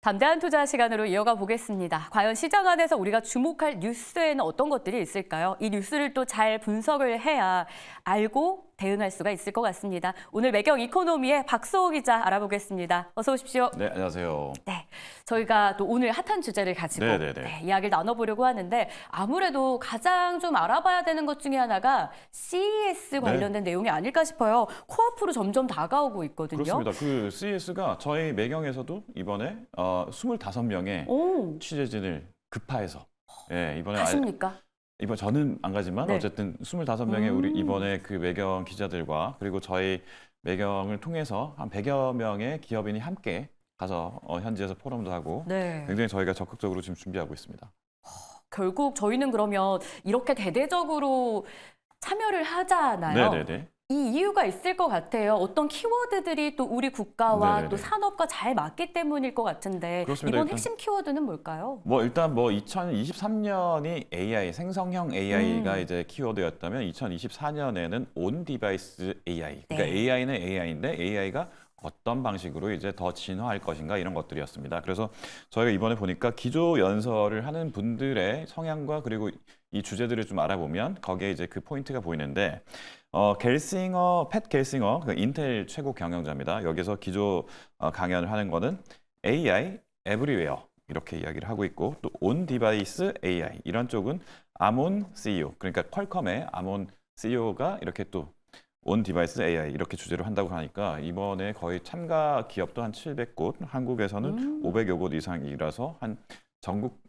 담대한 투자 시간으로 이어가 보겠습니다. 과연 시장 안에서 우리가 주목할 뉴스에는 어떤 것들이 있을까요? 이 뉴스를 또 잘 분석을 해야 알고 대응할 수가 있을 것 같습니다. 오늘 매경 이코노미의 박소호 기자 알아보겠습니다. 어서 오십시오. 네, 안녕하세요. 네, 저희가 또 오늘 핫한 주제를 가지고 이야기를 나눠보려고 하는데 아무래도 가장 좀 알아봐야 되는 것 중에 하나가 CES 관련된 내용이 아닐까 싶어요. 코앞으로 점점 다가오고 있거든요. 그렇습니다. 그 CES가 저희 매경에서도 이번에 25명의 취재진을 급파해서 이번에 가십니까? 이번 저는 안 가지만 어쨌든 25명의 우리 이번에 그 매경 기자들과 그리고 저희 매경을 통해서 한 100여 명의 기업인이 함께 가서 현지에서 포럼도 하고 굉장히 저희가 적극적으로 지금 준비하고 있습니다. 결국 저희는 그러면 이렇게 대대적으로 참여를 하잖아요. 네네네. 이 이유가 있을 것 같아요. 어떤 키워드들이 또 우리 국가와 또 산업과 잘 맞기 때문일 것 같은데 그렇습니다. 이번 핵심 키워드는 뭘까요? 일단 2023년이 AI, 생성형 AI가 이제 키워드였다면 2024년에는 온 디바이스 AI. 그러니까 AI는 AI인데 AI가 어떤 방식으로 이제 더 진화할 것인가 이런 것들이었습니다. 그래서 저희가 이번에 보니까 기조 연설을 하는 분들의 성향과 그리고 이 주제들을 좀 알아보면 거기에 이제 그 포인트가 보이는데 팻 겔싱어, 그 인텔 최고 경영자입니다. 여기서 기조 강연을 하는 거는 AI 에브리웨어 이렇게 이야기를 하고 있고 또 온 디바이스 AI 이런 쪽은 아몬 CEO, 그러니까 퀄컴의 아몬 CEO가 이렇게 또 온 디바이스 AI 이렇게 주제로 한다고 하니까 이번에 거의 참가 기업도 한 700곳, 한국에서는 500여 곳 이상이라서 한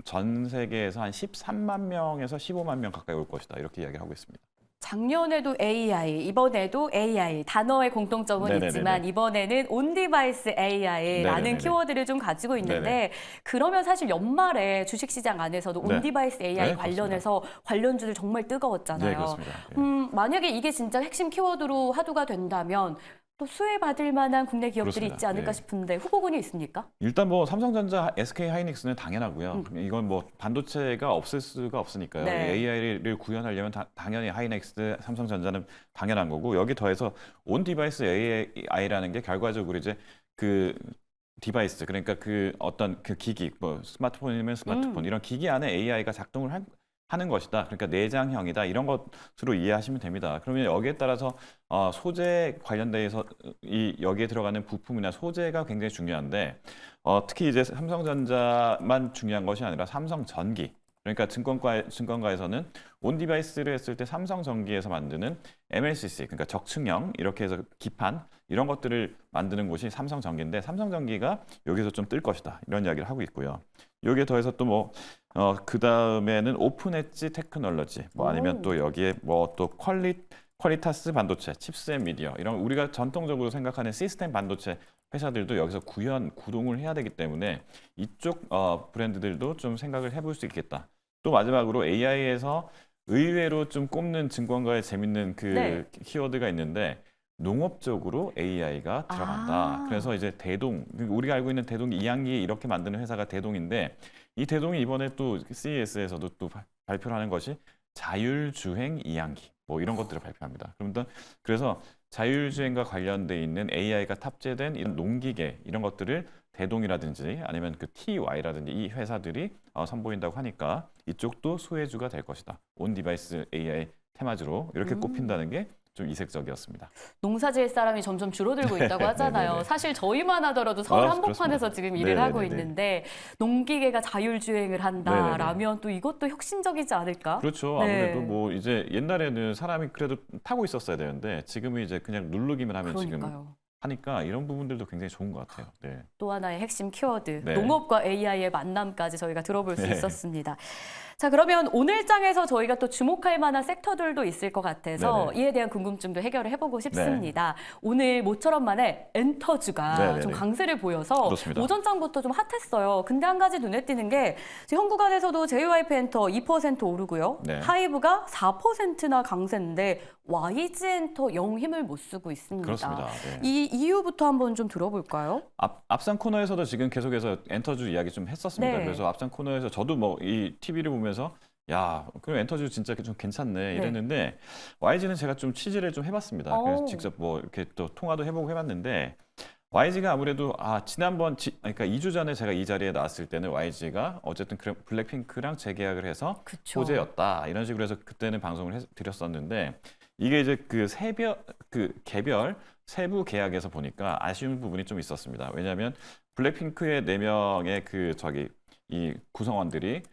전 세계에서 한 13만 명에서 15만 명 가까이 올 것이다 이렇게 이야기하고 있습니다. 작년에도 AI, 이번에도 AI, 단어의 공통점은 있지만 이번에는 온디바이스 AI라는 키워드를 좀 가지고 있는데 그러면 사실 연말에 주식시장 안에서도 온디바이스 AI 관련해서 관련주들 정말 뜨거웠잖아요. 네, 그렇습니다. 만약에 이게 진짜 핵심 키워드로 화두가 된다면 또 수혜받을 만한 국내 기업들이 있지 않을까 싶은데 후보군이 있습니까? 일단 삼성전자, SK 하이닉스는 당연하고요. 이건 반도체가 없을 수가 없으니까요. AI를 구현하려면 당연히 하이닉스, 삼성전자는 당연한 거고 여기 더해서 온 디바이스 AI라는 게 결과적으로 이제 그 디바이스 그러니까 그 어떤 그 기기 스마트폰이면 스마트폰 이런 기기 안에 AI가 작동을 하는 것이다. 그러니까 내장형이다. 이런 것으로 이해하시면 됩니다. 그러면 여기에 따라서 소재 관련돼서 여기에 들어가는 부품이나 소재가 굉장히 중요한데 특히 이제 삼성전자만 중요한 것이 아니라 삼성전기 그러니까 증권가에서는 온 디바이스를 했을 때 삼성전기에서 만드는 MLCC 그러니까 적층형 이렇게 해서 기판 이런 것들을 만드는 곳이 삼성전기인데 삼성전기가 여기서 좀 뜰 것이다 이런 이야기를 하고 있고요. 여기에 더해서 또 그 다음에는 오픈 엣지 테크놀로지 아니면 또 여기에 또 퀄리타스 반도체, 칩스앤 미디어 이런 우리가 전통적으로 생각하는 시스템 반도체 회사들도 여기서 구동을 해야 되기 때문에 이쪽 브랜드들도 좀 생각을 해볼 수 있겠다. 또 마지막으로 AI에서 의외로 좀 꼽는 증권가의 재밌는 그 키워드가 있는데 농업 쪽으로 AI가 들어간다. 그래서 이제 대동, 우리가 알고 있는 대동 이항기 이렇게 만드는 회사가 대동인데 이 대동이 이번에 또 CES에서도 또 발표를 하는 것이 자율주행 이항기 이런 것들을 발표합니다. 그래서 자율주행과 관련돼 있는 AI가 탑재된 이런 농기계 이런 것들을 대동이라든지 아니면 그 TY라든지 이 회사들이 선보인다고 하니까 이쪽도 수혜주가 될 것이다. 온 디바이스 AI 테마주로 이렇게 꼽힌다는 게 좀 이색적이었습니다. 농사 지을 사람이 점점 줄어들고 있다고 하잖아요. 사실 저희만 하더라도 서울 한복판에서 지금 일을 하고 있는데 농기계가 자율주행을 한다라면 또 이것도 혁신적이지 않을까? 그렇죠. 아무래도 이제 옛날에는 사람이 그래도 타고 있었어야 되는데 지금은 이제 그냥 누르기만 하면 지금 하니까 이런 부분들도 굉장히 좋은 것 같아요. 또 하나의 핵심 키워드, 농업과 AI의 만남까지 저희가 들어볼 수 있었습니다. 자, 그러면 오늘 장에서 저희가 또 주목할 만한 섹터들도 있을 것 같아서 이에 대한 궁금증도 해결을 해보고 싶습니다. 오늘 모처럼 만에 엔터주가 좀 강세를 보여서 오전장부터 좀 핫했어요. 근데 한 가지 눈에 띄는 게 현구간에서도 JYP 엔터 2% 오르고요. 하이브가 4%나 강세인데 YG 엔터 영 힘을 못 쓰고 있습니다. 그렇습니다. 이 이유부터 한번 좀 들어볼까요? 앞선 코너에서도 지금 계속해서 엔터주 이야기 좀 했었습니다. 그래서 앞선 코너에서 저도 이 TV를 보면서 그럼 엔터주 진짜 좀 괜찮네 이랬는데 YG는 제가 좀 취재를 좀 해봤습니다. 그래서 직접 이렇게 또 통화도 해보고 해봤는데 YG가 아무래도 지난번 그러니까 2주 전에 제가 이 자리에 나왔을 때는 YG가 어쨌든 블랙핑크랑 재계약을 해서 그쵸. 호재였다 이런 식으로 해서 그때는 방송을 드렸었는데 이게 이제 그 개별 세부 계약에서 보니까 아쉬운 부분이 좀 있었습니다. 왜냐하면 블랙핑크의 4명의 이 구성원들이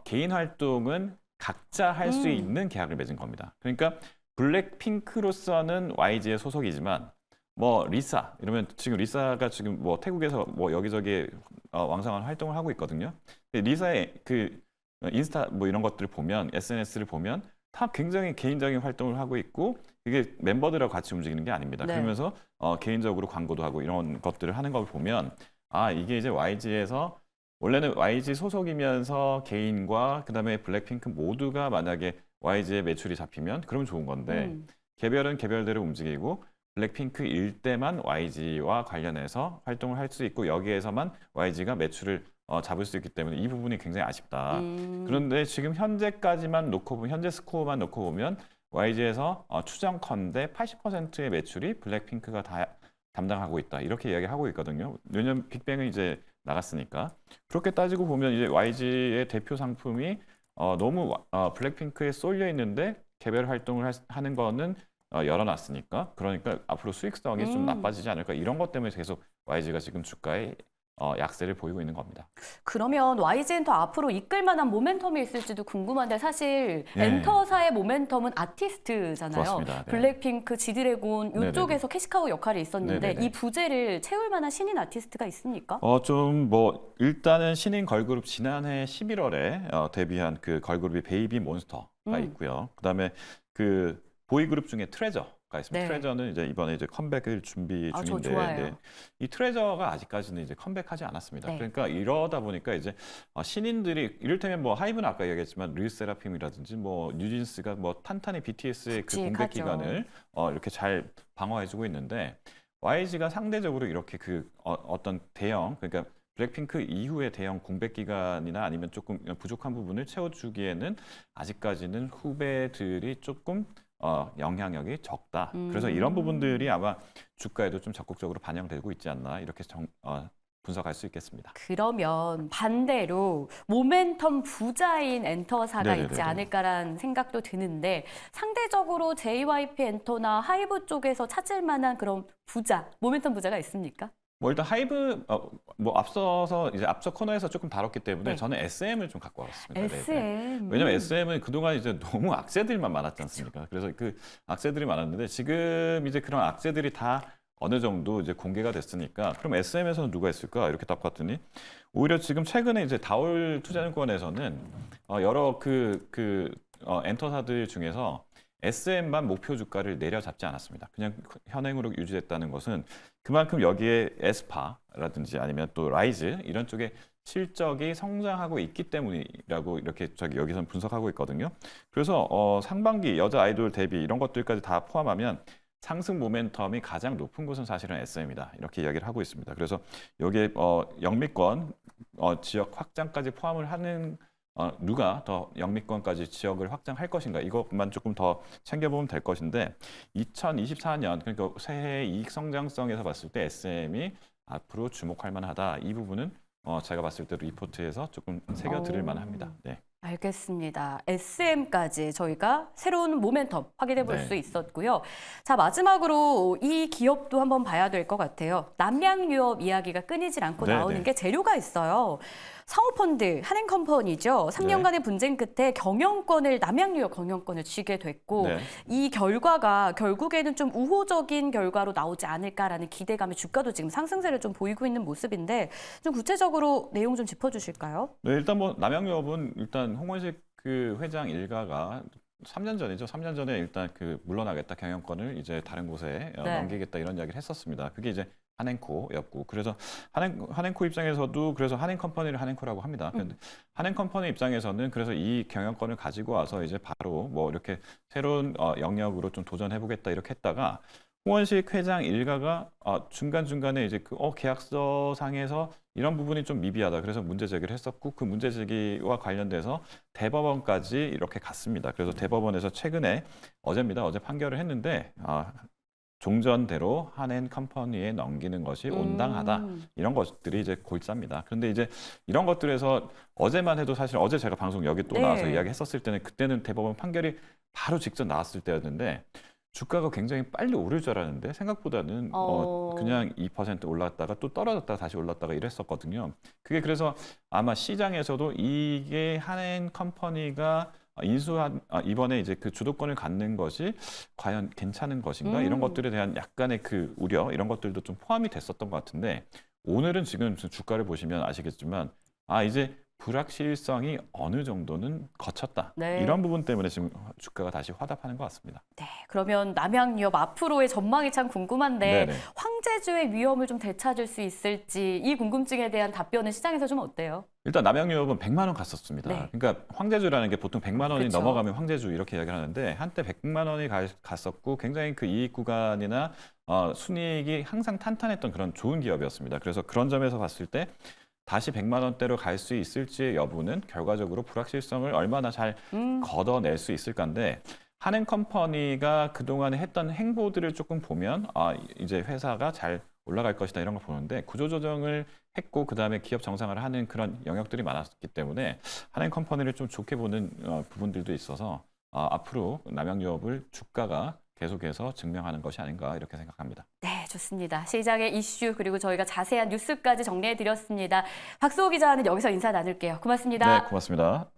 개인 활동은 각자 할 수 있는 계약을 맺은 겁니다. 그러니까 블랙핑크로서는 YG의 소속이지만 뭐 리사 이러면 지금 리사가 지금 뭐 태국에서 뭐 여기저기 왕성한 활동을 하고 있거든요. 리사의 그 인스타 뭐 이런 것들을 보면 SNS를 보면 다 굉장히 개인적인 활동을 하고 있고 이게 멤버들하고 같이 움직이는 게 아닙니다. 네. 그러면서 개인적으로 광고도 하고 이런 것들을 하는 걸 보면 이게 이제 YG에서 원래는 YG 소속이면서 개인과 그다음에 블랙핑크 모두가 만약에 YG의 매출이 잡히면 그러면 좋은 건데 개별은 개별대로 움직이고 블랙핑크일 때만 YG와 관련해서 활동을 할 수 있고 여기에서만 YG가 매출을 잡을 수 있기 때문에 이 부분이 굉장히 아쉽다. 그런데 지금 현재까지만 놓고 보면 현재 스코어만 놓고 보면 YG에서 추정컨대 80%의 매출이 블랙핑크가 다 담당하고 있다. 이렇게 이야기하고 있거든요. 왜냐면 빅뱅은 이제 나갔으니까. 그렇게 따지고 보면 이제 YG의 대표 상품이 너무 블랙핑크에 쏠려 있는데 개별 활동을 하는 거는 열어놨으니까 그러니까 앞으로 수익성이 좀 나빠지지 않을까 이런 것 때문에 계속 YG가 지금 주가에 약세를 보이고 있는 겁니다. 그러면 YG는 더 앞으로 이끌 만한 모멘텀이 있을지도 궁금한데 사실 엔터사의 모멘텀은 아티스트잖아요. 좋았습니다. 네. 블랙핑크, 지드래곤 이쪽에서 캐시카우 역할이 있었는데 네네네. 이 부재를 채울 만한 신인 아티스트가 있습니까? 좀 뭐 일단은 신인 걸그룹 지난해 11월에 데뷔한 그 걸그룹이 베이비 몬스터가 있고요. 그다음에 그 보이그룹 중에 트레저가 있습니다. 네. 트레저는 이제 이번에 이제 컴백을 준비 저 중인데 좋아해요. 이 트레저가 아직까지는 이제 컴백하지 않았습니다. 네. 그러니까 이러다 보니까 이제 신인들이 이를테면 뭐 하이브는 아까 얘기했지만 르세라핌이라든지 뭐 뉴진스가 뭐 탄탄히 BTS의 그 공백 기간을 이렇게 잘 방어해주고 있는데 YG가 상대적으로 이렇게 그 어떤 대형 그러니까 블랙핑크 이후의 대형 공백 기간이나 아니면 조금 부족한 부분을 채워주기에는 아직까지는 후배들이 조금 영향력이 적다. 그래서 이런 부분들이 아마 주가에도 좀 적극적으로 반영되고 있지 않나 이렇게 분석할 수 있겠습니다. 그러면 반대로 모멘텀 부자인 엔터사가 네네네네. 있지 않을까라는 생각도 드는데 상대적으로 JYP 엔터나 하이브 쪽에서 찾을 만한 그런 부자, 모멘텀 부자가 있습니까? 뭐 일단 하이브 뭐 앞서 코너에서 조금 다뤘기 때문에 네. 저는 SM을 좀 갖고 왔습니다. SM. 왜냐면 SM은 그동안 이제 너무 악재들만 많았지 않습니까? 그래서 그 악재들이 많았는데 지금 이제 그런 악재들이 다 어느 정도 이제 공개가 됐으니까 그럼 SM에서는 누가 있을까? 이렇게 딱 봤더니 오히려 지금 최근에 이제 다올 투자증권에서는 여러 엔터사들 중에서 SM만 목표 주가를 내려잡지 않았습니다. 그냥 현행으로 유지됐다는 것은 그만큼 여기에 에스파라든지 아니면 또 라이즈 이런 쪽에 실적이 성장하고 있기 때문이라고 이렇게 여기선 분석하고 있거든요. 그래서 상반기 여자 아이돌 데뷔 이런 것들까지 다 포함하면 상승 모멘텀이 가장 높은 곳은 사실은 SM이다. 이렇게 이야기를 하고 있습니다. 그래서 여기에 영미권 지역 확장까지 포함을 하는 누가 더 영미권까지 지역을 확장할 것인가 이것만 조금 더 챙겨보면 될 것인데 2024년 그러니까 새해 이익 성장성에서 봤을 때 SM이 앞으로 주목할 만하다. 이 부분은 제가 봤을 때 리포트에서 조금 새겨드릴 만합니다. 네. 알겠습니다. SM까지 저희가 새로운 모멘텀 확인해 볼 네. 수 있었고요. 자, 마지막으로 이 기업도 한번 봐야 될 것 같아요. 남양유업 이야기가 끊이질 않고 네, 나오는 네. 게 재료가 있어요. 상호펀드 한행컴퍼니죠. 3년간의 분쟁 끝에 남양유업 경영권을 쥐게 됐고 네. 이 결과가 결국에는 좀 우호적인 결과로 나오지 않을까라는 기대감에 주가도 지금 상승세를 좀 보이고 있는 모습인데 좀 구체적으로 내용 좀 짚어주실까요? 네, 일단 뭐 남양유업은 일단 홍원식 그 회장 일가가 3년 전이죠. 3년 전에 일단 그 물러나겠다 경영권을 이제 다른 곳에 넘기겠다 이런 이야기를 했었습니다. 그게 이제 한행코였고 그래서 한행코 입장에서도 그래서 한행컴퍼니를 한행코라고 합니다. 근데 한행컴퍼니 입장에서는 그래서 이 경영권을 가지고 와서 이제 바로 뭐 이렇게 새로운 영역으로 좀 도전해보겠다 이렇게 했다가 홍원식 회장 일가가 중간중간에 이제 계약서 상에서 이런 부분이 좀 미비하다. 그래서 문제 제기를 했었고 그 문제 제기와 관련돼서 대법원까지 이렇게 갔습니다. 그래서 대법원에서 최근에 어제입니다. 어제 판결을 했는데 종전대로 한엔컴퍼니에 넘기는 것이 온당하다. 이런 것들이 이제 골자입니다. 그런데 이제 이런 것들에서 어제만 해도 사실 어제 제가 방송 여기 또 네. 나와서 이야기했었을 때는 그때는 대법원 판결이 바로 직전 나왔을 때였는데 주가가 굉장히 빨리 오를 줄 알았는데 생각보다는 그냥 2% 올랐다가 또 떨어졌다가 다시 올랐다가 이랬었거든요. 그게 그래서 아마 시장에서도 이게 한엔컴퍼니가 이번에 이제 그 주도권을 갖는 것이 과연 괜찮은 것인가 이런 것들에 대한 약간의 그 우려 이런 것들도 좀 포함이 됐었던 것 같은데 오늘은 지금 주가를 보시면 아시겠지만 이제 불확실성이 어느 정도는 거쳤다. 네. 이런 부분 때문에 지금 주가가 다시 화답하는 것 같습니다. 네, 그러면 남양유업 앞으로의 전망이 참 궁금한데 네네. 황제주의 위험을 좀 되찾을 수 있을지 이 궁금증에 대한 답변은 시장에서 좀 어때요? 일단 남양유업은 100만 원 갔었습니다. 네. 그러니까 황제주라는 게 보통 100만 원이 그쵸. 넘어가면 황제주 이렇게 이야기를 하는데 한때 100만 원이 갔었고 굉장히 그 이익 구간이나 순이익이 항상 탄탄했던 그런 좋은 기업이었습니다. 그래서 그런 점에서 봤을 때 다시 100만 원대로 갈 수 있을지의 여부는 결과적으로 불확실성을 얼마나 잘 걷어낼 수 있을까인데 한엔컴퍼니가 그동안에 했던 행보들을 조금 보면 이제 회사가 잘 올라갈 것이다 이런 걸 보는데 구조조정을 했고 그다음에 기업 정상화를 하는 그런 영역들이 많았기 때문에 한엔컴퍼니를 좀 좋게 보는 부분들도 있어서 앞으로 남양유업을 주가가 계속해서 증명하는 것이 아닌가 이렇게 생각합니다. 네, 좋습니다. 시장의 이슈 그리고 저희가 자세한 뉴스까지 정리해드렸습니다. 박수호 기자는 여기서 인사 나눌게요. 고맙습니다. 네, 고맙습니다.